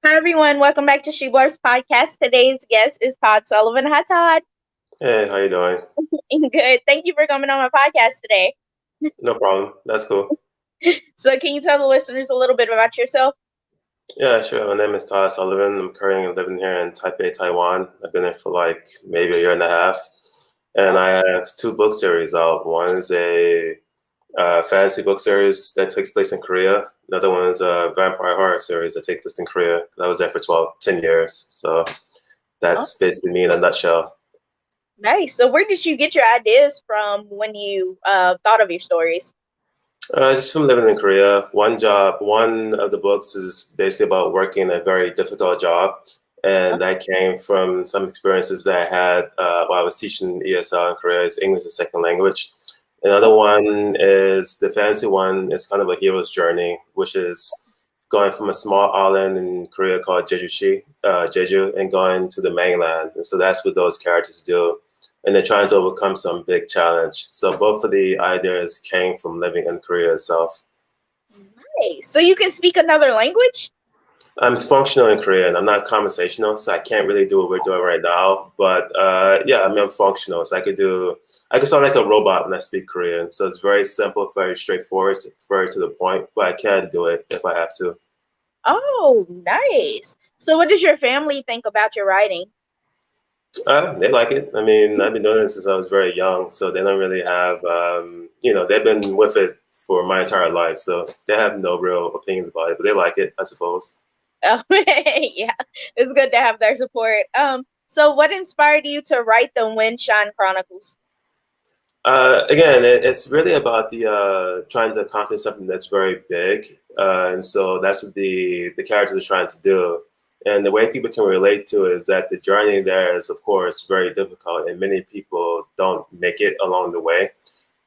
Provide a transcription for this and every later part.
Hi, everyone. Welcome back to She Blurs Podcast. Today's guest is Todd Sullivan. Hi, Todd. Hey, how you doing? Good. Thank you for coming on my podcast today. No problem. That's cool. So, can you tell the listeners a little bit about yourself? Yeah, sure. My name is Todd Sullivan. I'm currently living here in Taipei, Taiwan. I've been here for like maybe a year and a half, and Oh, I have two book series out. One is a fantasy book series that takes place in Korea. Another one is a vampire horror series that takes place in Korea. I was there for 10 years. So oh, that's basically me in a nutshell. nice. So, where did you get your ideas from when you thought of your stories? Just from living in Korea, one of the books is basically about working a very difficult job. Oh, And that came from some experiences that I had while I was teaching ESL in Korea, is English as a second language. Another one is the fantasy one is kind of a hero's journey, which is going from a small island in Korea called Jeju, and going to the mainland. And so that's what those characters do, and they're trying to overcome some big challenge. So both of the ideas came from living in Korea itself. nice. So, you can speak another language? I'm functional in Korean. I'm not conversational, so I can't really do what we're doing right now. But yeah, I mean, I'm functional, so I could sound like a robot when I speak Korean. So it's very simple, very straightforward, it's very to the point. But I can do it if I have to. Oh, nice. So, what does your family think about your writing? They like it. I mean, I've been doing this since I was very young, so they don't really have, they've been with it for my entire life, so they have no real opinions about it, but they like it, I suppose. Oh, yeah, it's good to have their support. So, what inspired you to write the Windshine Chronicles? Again, it's really about the trying to accomplish something that's very big, and so that's what the characters are trying to do. And the way people can relate to it is that the journey there is, of course, very difficult, and many people don't make it along the way.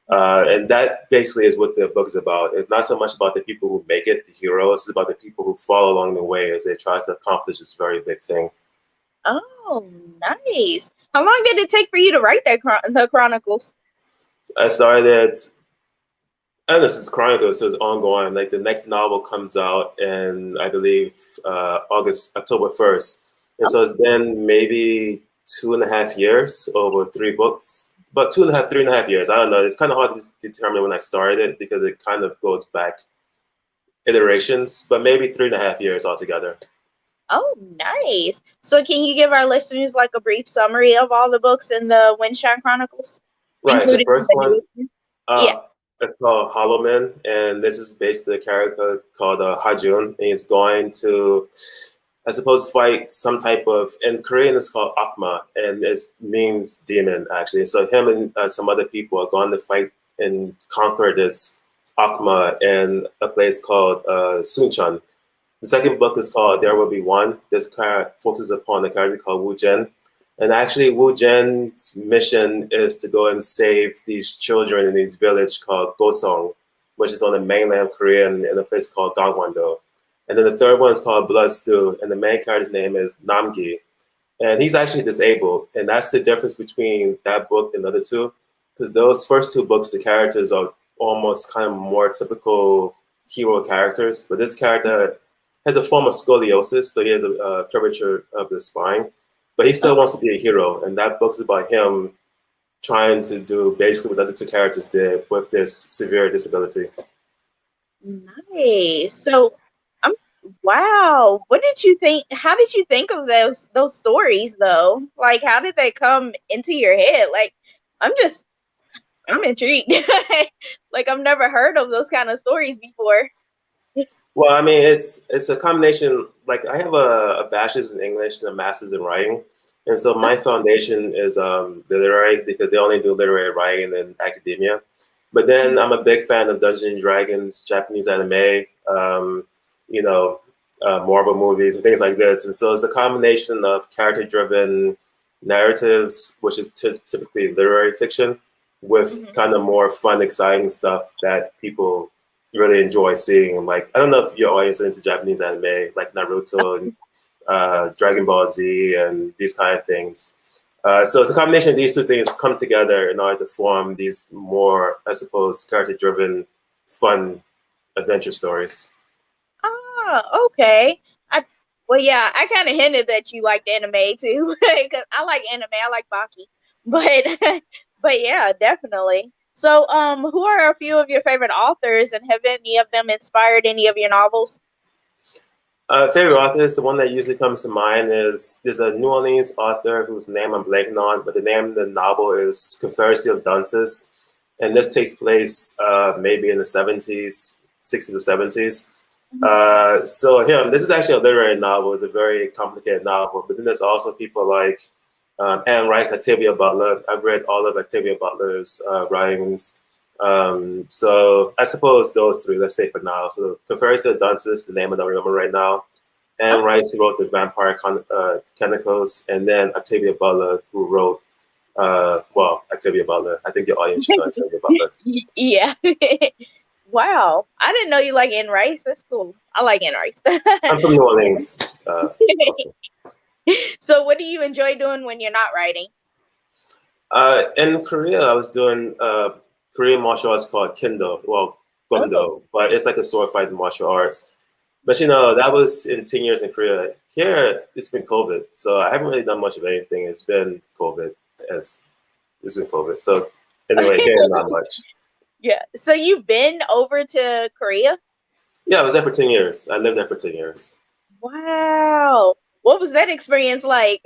And that basically is what the book is about. It's not so much about the people who make it, the heroes. It's about the people who fall along the way as they try to accomplish this very big thing. Oh, nice. How long did it take for you to write the Chronicles? I started, and this is Chronicles, so it's ongoing. Like the next novel comes out in, I believe, October 1st. And so it's been maybe 2.5 years over three books, but 2.5, 3.5 years. I don't know. It's kind of hard to determine when I started it because it kind of goes back iterations, but maybe 3.5 years altogether. Oh, nice. So, can you give our listeners like a brief summary of all the books in the Windshine Chronicles, Right. The including first the one, newest one? Yeah. uh, it's called Hollow Man, and this is based on a character called Hajun, and he's going to, I suppose, fight some type of, in Korean it's called Akma, and it means demon actually. So him and some other people are going to fight and conquer this Akma in a place called Suncheon. The second book is called There Will Be One. This character focuses upon a character called Wu Jen. And actually, Wu Jen's mission is to go and save these children in this village called Gosong, which is on the mainland of Korea in a place called Gangwon-do. And then the third one is called Blood Stew, and the main character's name is Namgi. And he's actually disabled. And that's the difference between that book and the other two. Because those first two books, the characters are almost kind of more typical hero characters. But this character has a form of scoliosis, so he has a curvature of the spine. But he still wants to be a hero. And that book's about him trying to do basically what the other two characters did with this severe disability. Nice. So, I'm wow. What did you think? How did you think of those stories though? Like, how did they come into your head? Like, I'm just I'm intrigued. Like, I've never heard of those kind of stories before. Well, I mean, it's a combination. Like I have a bachelor's in English and a master's in writing, and so my foundation is literary because they only do literary writing in academia. But then I'm a big fan of Dungeons and Dragons, Japanese anime, you know, Marvel movies and things like this. And so it's a combination of character-driven narratives, which is typically literary fiction, with Mhm. kind of more fun, exciting stuff that people really enjoy seeing. Like, I don't know if your audience is into Japanese anime, like Naruto and Dragon Ball Z and these kind of things. So it's a combination of these two things come together in order to form these more, I suppose, character-driven, fun adventure stories. Ah, okay. Well, yeah, I kind of hinted that you liked anime too, because I like anime. I like Baki, but but yeah, definitely. So, who are a few of your favorite authors, and have any of them inspired any of your novels? Favorite authors, the one that usually comes to mind is there's a New Orleans author whose name I'm blanking on, but the name of the novel is Confederacy of Dunces, and this takes place maybe in the 70s, 60s or 70s. So him, this is actually a literary novel. It's a very complicated novel, but then there's also people like Anne Rice, Octavia Butler. I've read all of Octavia Butler's writings. So I suppose those three, let's say for now. So Confederacy of Dunces, the name I don't remember right now. Anne Okay. Rice, who wrote the Vampire Chronicles, and then Octavia Butler, who wrote, Octavia Butler. I think the audience should know Octavia Butler. Yeah. Wow. I didn't know you like Anne Rice. That's cool. I like Anne I'm Rice. from New Orleans, also. So, what do you enjoy doing when you're not writing? In Korea, I was doing Korean martial arts called Kendo, well, Oh. Gumdo, but it's like a sword fight martial arts. But you know, that was in 10 years in Korea. Here, it's been COVID, so I haven't really done much of anything. It's been COVID, as it's been COVID. So anyway, here not much. Yeah. So you've been over to Korea? Yeah, I was there for 10 years. I lived there for 10 years. Wow. What was that experience like?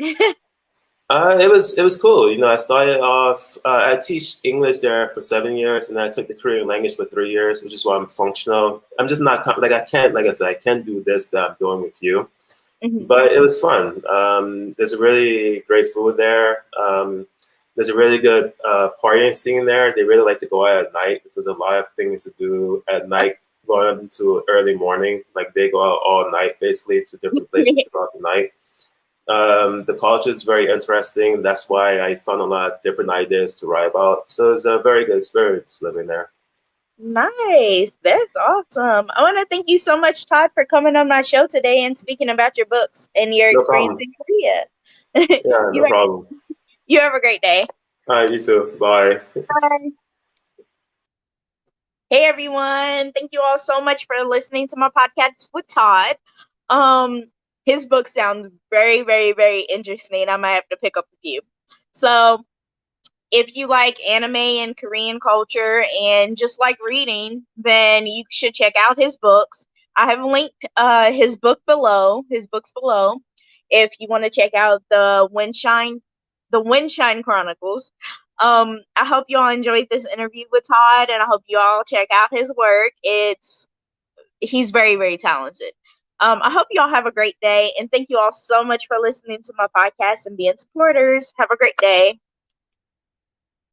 It was cool. You know, I started off. I teach English there for 7 years, and I took the Korean language for 3 years, which is why I'm functional. I'm just not like I can't, like I said, I can't do this that I'm doing with you. Mhm. But it was fun. There's a really great food there. There's a really good partying scene there. They really like to go out at night. So there's a lot of things to do at night, going up into early morning. Like they go out all night, basically, to different places throughout the night. The culture is very interesting. That's why I found a lot of different ideas to write about. So it's a very good experience living there. Nice. That's awesome. I want to thank you so much, Todd, for coming on my show today and speaking about your books and your No experience problem. in Korea. Yeah, you, no problem. you have a great day. All right, you too. Bye. Bye. Hey, everyone. Thank you all so much for listening to my podcast with Todd. Um, his book sounds very, very, very interesting. I might have to pick up a few. So, if you like anime and Korean culture and just like reading, then you should check out his books. I have linked his books below. If you want to check out the Windshine Chronicles. I hope you all enjoyed this interview with Todd, and I hope you all check out his work. He's very, very talented. I hope you all have a great day, and thank you all so much for listening to my podcast and being supporters. Have a great day.